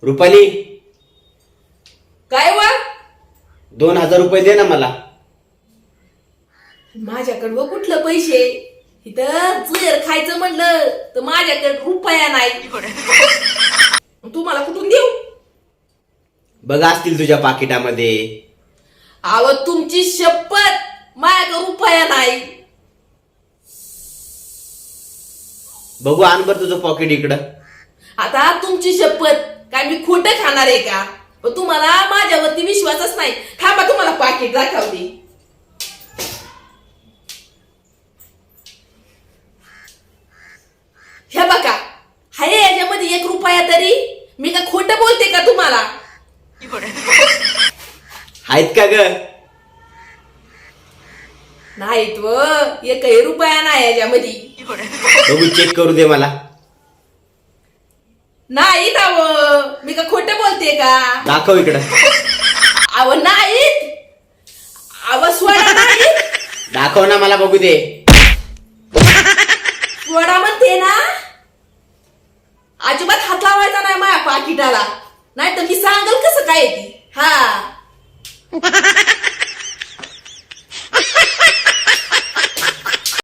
रुपाली, काय वा 2000 रुपये दे ना मला. माझ्याकडं कुठलं पैसे इथं चुयर खायचं म्हणलं तर माझ्याकडे रुपया नाही. तुम्हाला कुठून देऊ? बघा असतील तुझ्या पाकिटामध्ये. आव तुमची शपथ माझ्याकडे रुपया नाही. बघू आण बर तुझं पॉकेट इकडं. आता तुमची शपथ काय मी खोटं खाणार आहे का? पण तुम्हाला माझ्यावरती विश्वासच नाही. थांबा तुम्हाला पाकिट दाखवते. हे बघा हाय याच्यामध्ये 1 रुपया तरी. मी का खोटं बोलते का तुम्हाला? आहेत का ग? नाहीत व 1 रुपया नाही याच्यामध्ये. बघू चेक करू दे मला. नाहीत अव. मी का खोटं बोलते का? दाखव इकडं. अव नाहीत. अव सोडा नाही. दाखव ना मला बघू दे. सोडा म्हणते ना. अजिबात हात लावायचा नाही माझ्या पाकिटाला, नाही तर मी सांगल कसं काय ती. हा